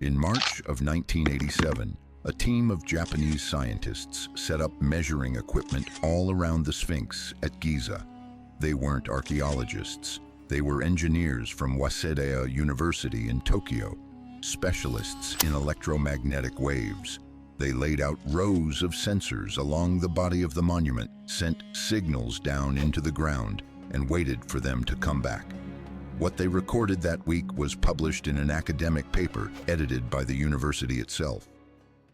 In March of 1987, a team of Japanese scientists set up measuring equipment all around the Sphinx at Giza. They weren't archaeologists. They were engineers from Waseda University in Tokyo, specialists in electromagnetic waves. They laid out rows of sensors along the body of the monument, sent signals down into the ground, and waited for them to come back. What they recorded that week was published in an academic paper edited by the university itself.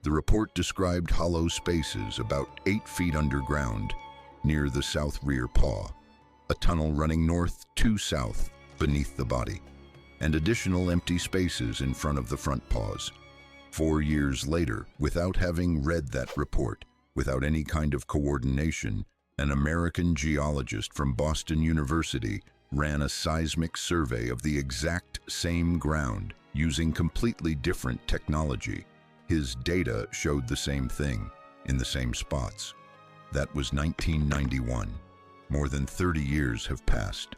The report described hollow spaces about 8 feet underground near the south rear paw, a tunnel running north to south beneath the body, and additional empty spaces in front of the front paws. 4 years later, without having read that report, without any kind of coordination, an American geologist from Boston University ran a seismic survey of the exact same ground using completely different technology. His data showed the same thing, in the same spots. That was 1991. More than 30 years have passed.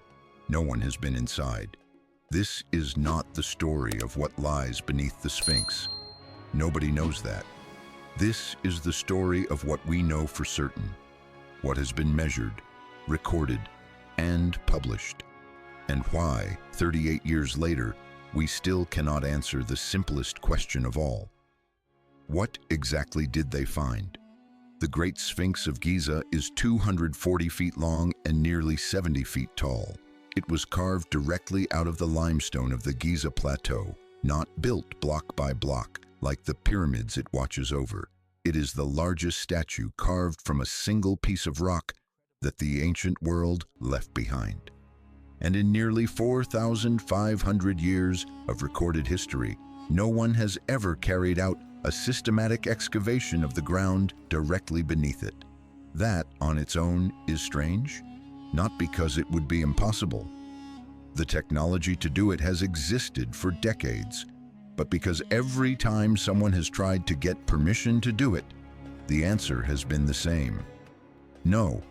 No one has been inside. This is not the story of what lies beneath the Sphinx. Nobody knows that. This is the story of what we know for certain, what has been measured, recorded, and published, and why, 38 years later, we still cannot answer the simplest question of all. What exactly did they find? The Great Sphinx of Giza is 240 feet long and nearly 70 feet tall. It was carved directly out of the limestone of the Giza Plateau, not built block by block, like the pyramids it watches over. It is the largest statue carved from a single piece of rock that the ancient world left behind. And in nearly 4,500 years of recorded history, no one has ever carried out a systematic excavation of the ground directly beneath it. That, on its own, is strange, not because it would be impossible. The technology to do it has existed for decades, but because every time someone has tried to get permission to do it, the answer has been the same. No.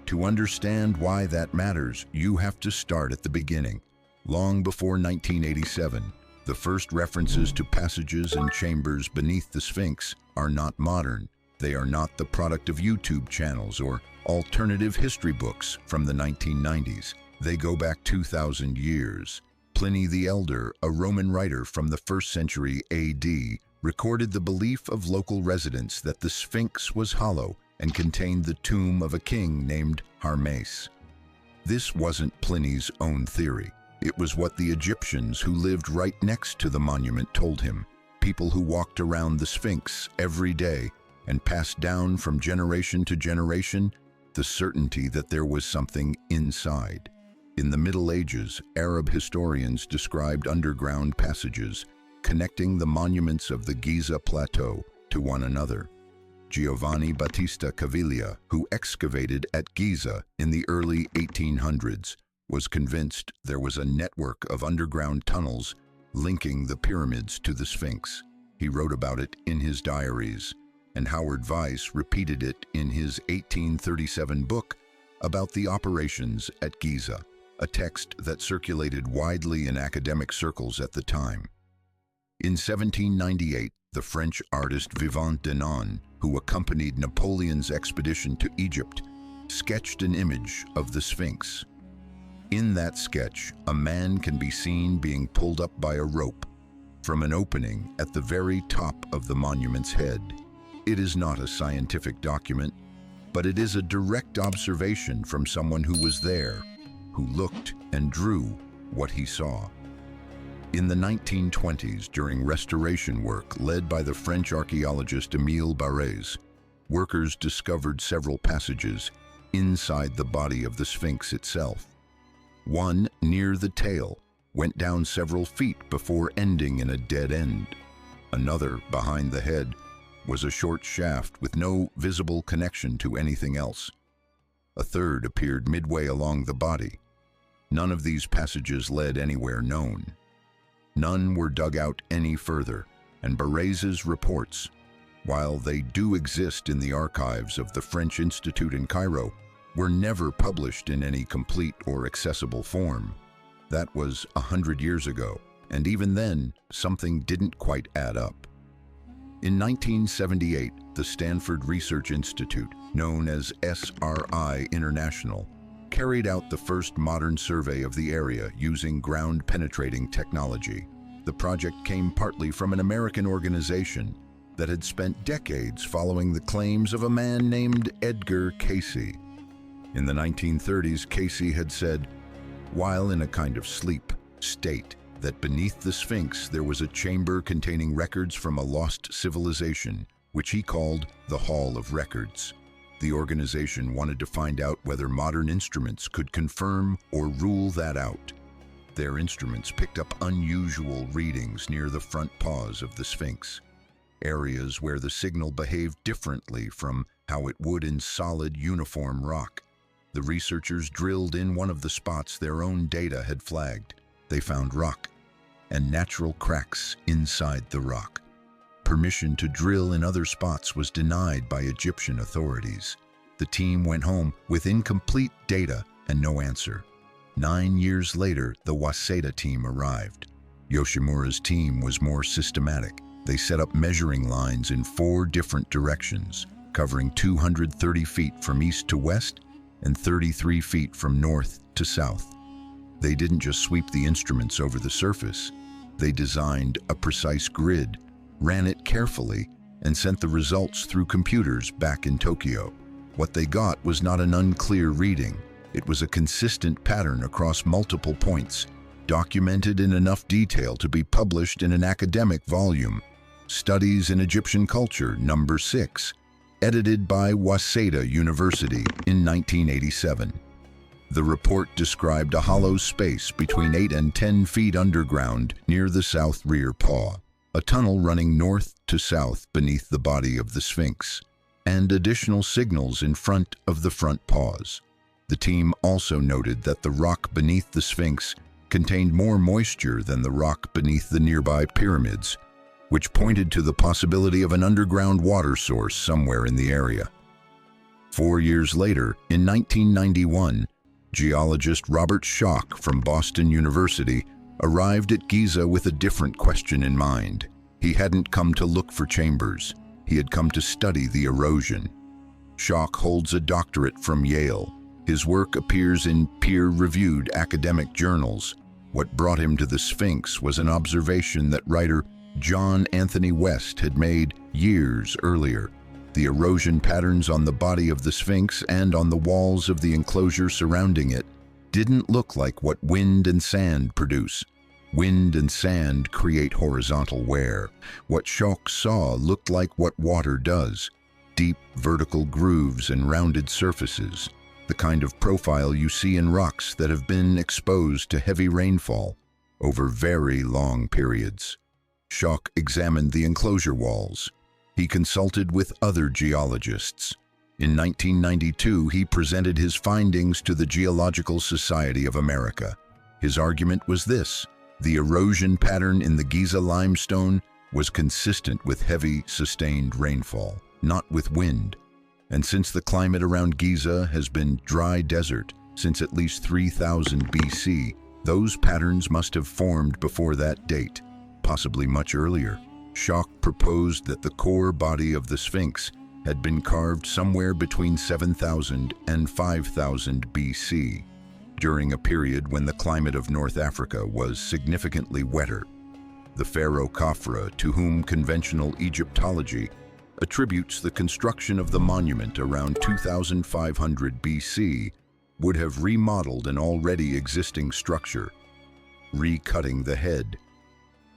To understand why that matters, you have to start at the beginning. Long before 1987, the first references to passages and chambers beneath the Sphinx are not modern. They are not the product of YouTube channels or alternative history books from the 1990s. They go back 2,000 years. Pliny the Elder, a Roman writer from the 1st century AD, recorded the belief of local residents that the Sphinx was hollow and contained the tomb of a king named Hermes. This wasn't Pliny's own theory. It was what the Egyptians who lived right next to the monument told him, people who walked around the Sphinx every day and passed down from generation to generation the certainty that there was something inside. In the Middle Ages, Arab historians described underground passages connecting the monuments of the Giza Plateau to one another. Giovanni Battista Caviglia, who excavated at Giza in the early 1800s, was convinced there was a network of underground tunnels linking the pyramids to the Sphinx. He wrote about it in his diaries, and Howard Weiss repeated it in his 1837 book about the operations at Giza, a text that circulated widely in academic circles at the time. In 1798, the French artist Vivant Denon, who accompanied Napoleon's expedition to Egypt, sketched an image of the Sphinx. In that sketch, a man can be seen being pulled up by a rope from an opening at the very top of the monument's head. It is not a scientific document, but it is a direct observation from someone who was there, who looked and drew what he saw. In the 1920s, during restoration work led by the French archaeologist Émile Barrès, workers discovered several passages inside the body of the Sphinx itself. One, near the tail, went down several feet before ending in a dead end. Another, behind the head, was a short shaft with no visible connection to anything else. A third appeared midway along the body. None of these passages led anywhere known. None were dug out any further, and Barrés's reports, while they do exist in the archives of the French Institute in Cairo, were never published in any complete or accessible form. That was 100 years ago. And even then, something didn't quite add up. In 1978, the Stanford Research Institute, known as SRI International, carried out the first modern survey of the area using ground-penetrating technology. The project came partly from an American organization that had spent decades following the claims of a man named Edgar Cayce. In the 1930s, Cayce had said, while in a kind of sleep state, that beneath the Sphinx there was a chamber containing records from a lost civilization, which he called the Hall of Records. The organization wanted to find out whether modern instruments could confirm or rule that out. Their instruments picked up unusual readings near the front paws of the Sphinx, areas where the signal behaved differently from how it would in solid, uniform rock. The researchers drilled in one of the spots their own data had flagged. They found rock and natural cracks inside the rock. Permission to drill in other spots was denied by Egyptian authorities. The team went home with incomplete data and no answer. 9 years later, the Waseda team arrived. Yoshimura's team was more systematic. They set up measuring lines in 4 different directions, covering 230 feet from east to west and 33 feet from north to south. They didn't just sweep the instruments over the surface. They designed a precise grid, ran it carefully, and sent the results through computers back in Tokyo. What they got was not an unclear reading. It was a consistent pattern across multiple points, documented in enough detail to be published in an academic volume, Studies in Egyptian Culture, number 6, edited by Waseda University in 1987. The report described a hollow space between 8 and 10 feet underground near the south rear paw, a tunnel running north to south beneath the body of the Sphinx, and additional signals in front of the front paws. The team also noted that the rock beneath the Sphinx contained more moisture than the rock beneath the nearby pyramids, which pointed to the possibility of an underground water source somewhere in the area. 4 years later, in 1991, geologist Robert Schoch from Boston University arrived at Giza with a different question in mind. He hadn't come to look for chambers. He had come to study the erosion. Schoch holds a doctorate from Yale. His work appears in peer-reviewed academic journals. What brought him to the Sphinx was an observation that writer John Anthony West had made years earlier. The erosion patterns on the body of the Sphinx and on the walls of the enclosure surrounding it didn't look like what wind and sand produce. Wind and sand create horizontal wear. What Schoch saw looked like what water does: deep vertical grooves and rounded surfaces, the kind of profile you see in rocks that have been exposed to heavy rainfall over very long periods. Schoch examined the enclosure walls. He consulted with other geologists. In 1992, he presented his findings to the Geological Society of America. His argument was this: the erosion pattern in the Giza limestone was consistent with heavy, sustained rainfall, not with wind. And since the climate around Giza has been dry desert since at least 3000 BC, those patterns must have formed before that date, possibly much earlier. Schoch proposed that the core body of the Sphinx had been carved somewhere between 7000 and 5000 BC, during a period when the climate of North Africa was significantly wetter. The pharaoh Khafra, to whom conventional Egyptology attributes the construction of the monument around 2500 BC, would have remodeled an already existing structure, recutting the head,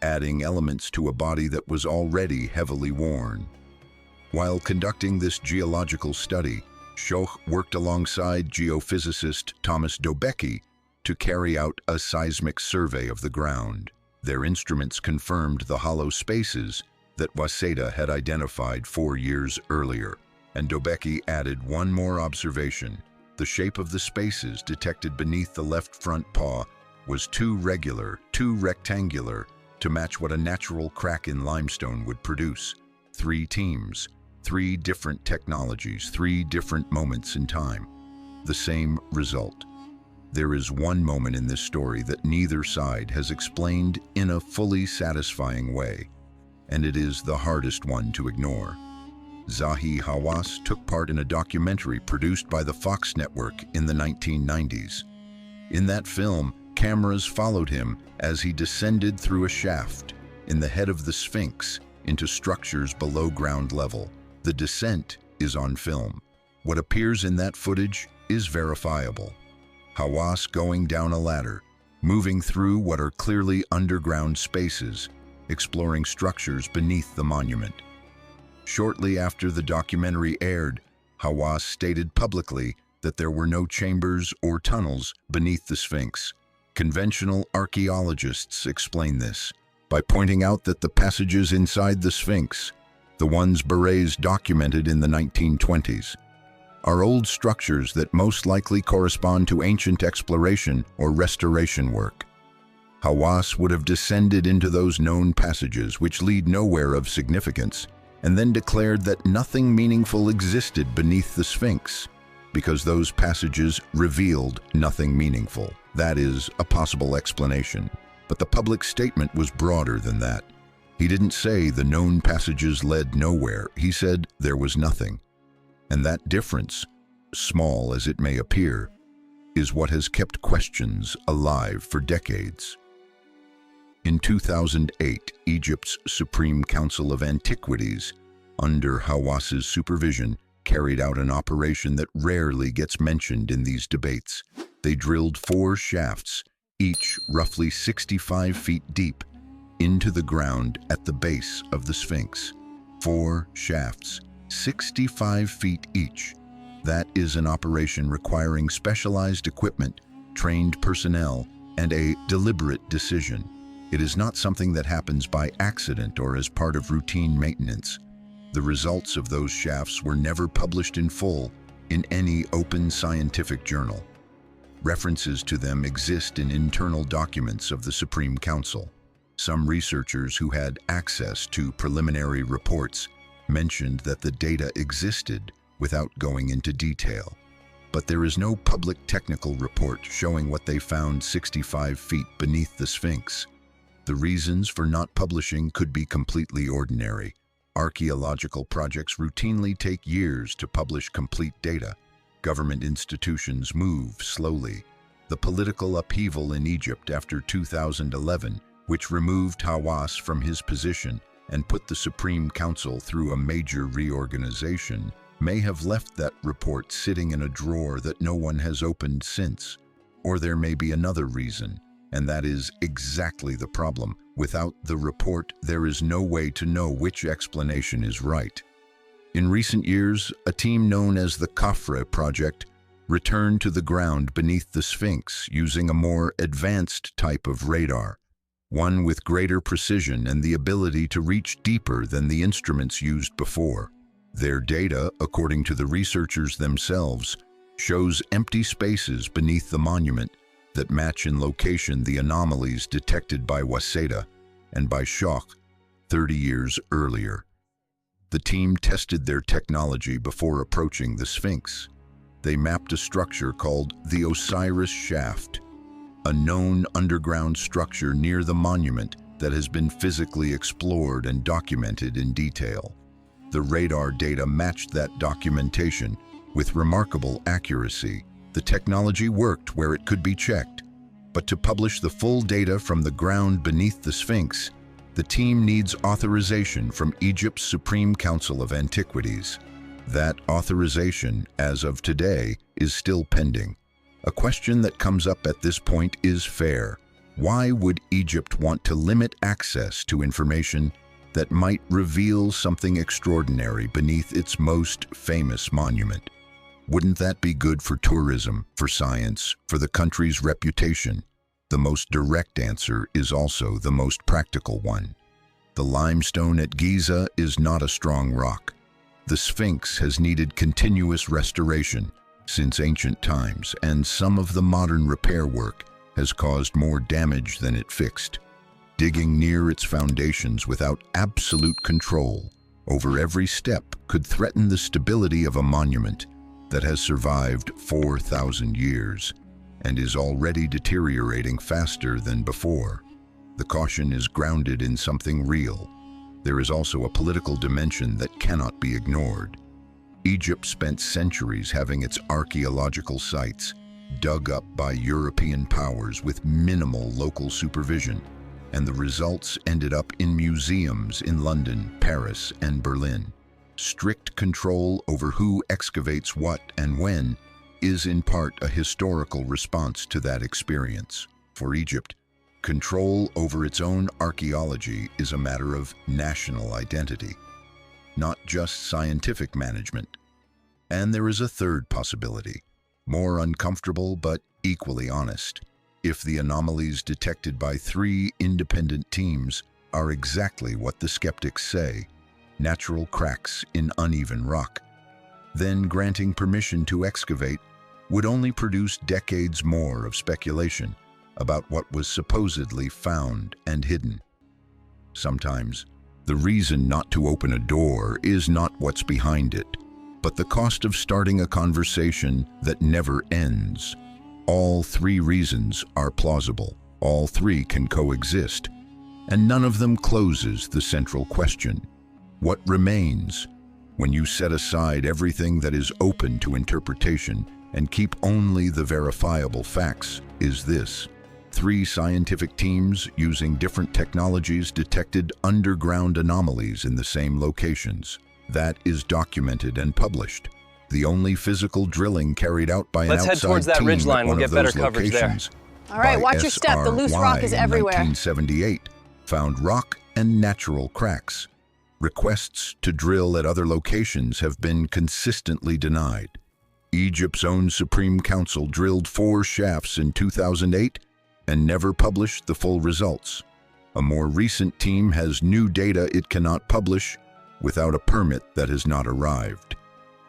adding elements to a body that was already heavily worn. While conducting this geological study, Schoch worked alongside geophysicist Thomas Dobecki to carry out a seismic survey of the ground. Their instruments confirmed the hollow spaces that Waseda had identified 4 years earlier, and Dobecki added one more observation. The shape of the spaces detected beneath the left front paw was too regular, too rectangular, to match what a natural crack in limestone would produce. 3 teams, 3 different technologies, 3 different moments in time. The same result. There is one moment in this story that neither side has explained in a fully satisfying way, and it is the hardest one to ignore. Zahi Hawass took part in a documentary produced by the Fox network in the 1990s. In that film, cameras followed him as he descended through a shaft in the head of the Sphinx into structures below ground level. The descent is on film. What appears in that footage is verifiable. Hawass going down a ladder, moving through what are clearly underground spaces, exploring structures beneath the monument. Shortly after the documentary aired, Hawass stated publicly that there were no chambers or tunnels beneath the Sphinx. Conventional archaeologists explain this by pointing out that the passages inside the Sphinx, the ones Berets documented in the 1920s, are old structures that most likely correspond to ancient exploration or restoration work. Hawass would have descended into those known passages which lead nowhere of significance, and then declared that nothing meaningful existed beneath the Sphinx, because those passages revealed nothing meaningful. That is a possible explanation, but the public statement was broader than that. He didn't say the known passages led nowhere, he said there was nothing. And that difference, small as it may appear, is what has kept questions alive for decades. In 2008, Egypt's Supreme Council of Antiquities, under Hawass's supervision, carried out an operation that rarely gets mentioned in these debates. They drilled 4 shafts, each roughly 65 feet deep, into the ground at the base of the Sphinx. 4 shafts, 65 feet each. That is an operation requiring specialized equipment, trained personnel, and a deliberate decision. It is not something that happens by accident or as part of routine maintenance. The results of those shafts were never published in full in any open scientific journal. References to them exist in internal documents of the Supreme Council. Some researchers who had access to preliminary reports mentioned that the data existed without going into detail. But there is no public technical report showing what they found 65 feet beneath the Sphinx. The reasons for not publishing could be completely ordinary. Archaeological projects routinely take years to publish complete data. Government institutions move slowly. The political upheaval in Egypt after 2011, which removed Hawass from his position and put the Supreme Council through a major reorganization, may have left that report sitting in a drawer that no one has opened since. Or there may be another reason, and that is exactly the problem. Without the report, there is no way to know which explanation is right. In recent years, a team known as the Khafre Project returned to the ground beneath the Sphinx using a more advanced type of radar, one with greater precision and the ability to reach deeper than the instruments used before. Their data, according to the researchers themselves, shows empty spaces beneath the monument that match in location the anomalies detected by Waseda and by Shock 30 years earlier. The team tested their technology before approaching the Sphinx. They mapped a structure called the Osiris Shaft, a known underground structure near the monument that has been physically explored and documented in detail. The radar data matched that documentation with remarkable accuracy. The technology worked where it could be checked, but to publish the full data from the ground beneath the Sphinx, the team needs authorization from Egypt's Supreme Council of Antiquities. That authorization, as of today, is still pending. A question that comes up at this point is fair. Why would Egypt want to limit access to information that might reveal something extraordinary beneath its most famous monument? Wouldn't that be good for tourism, for science, for the country's reputation? The most direct answer is also the most practical one. The limestone at Giza is not a strong rock. The Sphinx has needed continuous restoration since ancient times, and some of the modern repair work has caused more damage than it fixed. Digging near its foundations without absolute control over every step could threaten the stability of a monument that has survived 4,000 years. and is already deteriorating faster than before. The caution is grounded in something real. There is also a political dimension that cannot be ignored. Egypt spent centuries having its archaeological sites dug up by European powers with minimal local supervision, and the results ended up in museums in London, Paris, and Berlin. Strict control over who excavates what and when is in part a historical response to that experience. For Egypt, control over its own archaeology is a matter of national identity, not just scientific management. And there is a third possibility, more uncomfortable but equally honest. If the anomalies detected by 3 independent teams are exactly what the skeptics say, natural cracks in uneven rock, then granting permission to excavate would only produce decades more of speculation about what was supposedly found and hidden. Sometimes, the reason not to open a door is not what's behind it, but the cost of starting a conversation that never ends. All 3 reasons are plausible. All 3 can coexist, and none of them closes the central question. What remains when you set aside everything that is open to interpretation and keep only the verifiable facts is this: 3 scientific teams using different technologies detected underground anomalies in the same locations. That is documented and published. The only physical drilling carried out by an outside team. Let's head towards that ridgeline. We'll get better coverage there. All right, watch your step. The loose rock is everywhere. 1978 found rock and natural cracks. Requests to drill at other locations have been consistently denied. Egypt's own Supreme Council drilled 4 shafts in 2008 and never published the full results. A more recent team has new data it cannot publish without a permit that has not arrived.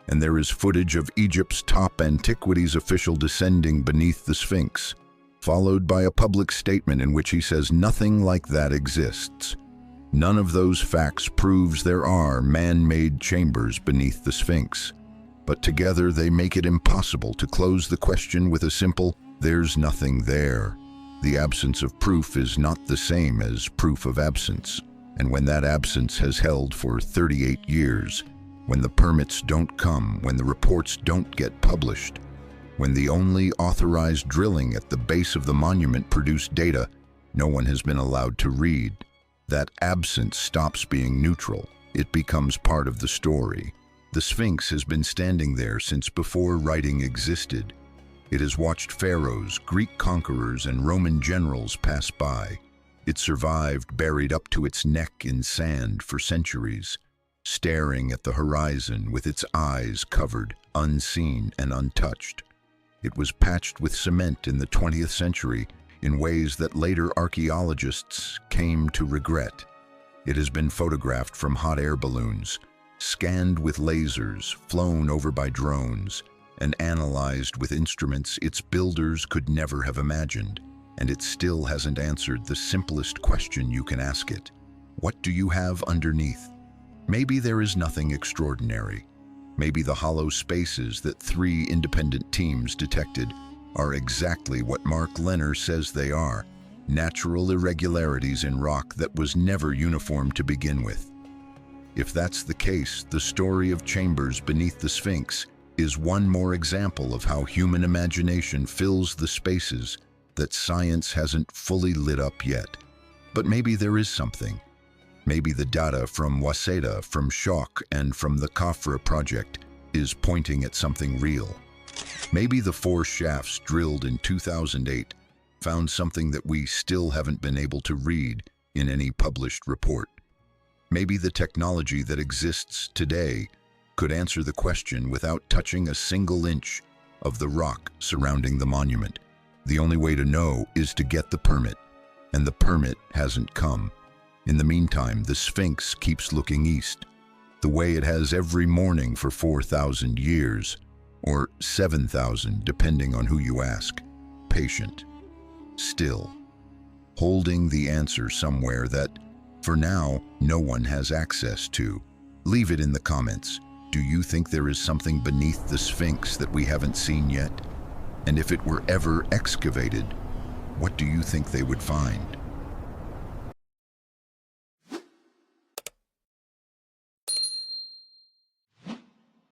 And there is footage of Egypt's top antiquities official descending beneath the Sphinx, followed by a public statement in which he says nothing like that exists. None of those facts proves there are man-made chambers beneath the Sphinx, but together they make it impossible to close the question with a simple, "There's nothing there." The absence of proof is not the same as proof of absence. And when that absence has held for 38 years, when the permits don't come, when the reports don't get published, when the only authorized drilling at the base of the monument produced data no one has been allowed to read, that absence stops being neutral. It becomes part of the story. The Sphinx has been standing there since before writing existed. It has watched pharaohs, Greek conquerors, and Roman generals pass by. It survived buried up to its neck in sand for centuries, staring at the horizon with its eyes covered, unseen and untouched. It was patched with cement in the 20th century in ways that later archaeologists came to regret. It has been photographed from hot air balloons, scanned with lasers, flown over by drones, and analyzed with instruments its builders could never have imagined. And it still hasn't answered the simplest question you can ask it. What do you have underneath? Maybe there is nothing extraordinary. Maybe the hollow spaces that 3 independent teams detected are exactly what Mark Lenner says they are: natural irregularities in rock that was never uniform to begin with. If that's the case, the story of chambers beneath the Sphinx is one more example of how human imagination fills the spaces that science hasn't fully lit up yet. But maybe there is something. Maybe the data from Waseda, from Shock, and from the Khafra project is pointing at something real. Maybe the 4 shafts drilled in 2008 found something that we still haven't been able to read in any published report. Maybe the technology that exists today could answer the question without touching a single inch of the rock surrounding the monument. The only way to know is to get the permit, and the permit hasn't come. In the meantime, the Sphinx keeps looking east, the way it has every morning for 4,000 years, or 7,000 depending on who you ask. Patient, still, holding the answer somewhere that, for now, no one has access to. Leave it in the comments. Do you think there is something beneath the Sphinx that we haven't seen yet? And if it were ever excavated, what do you think they would find?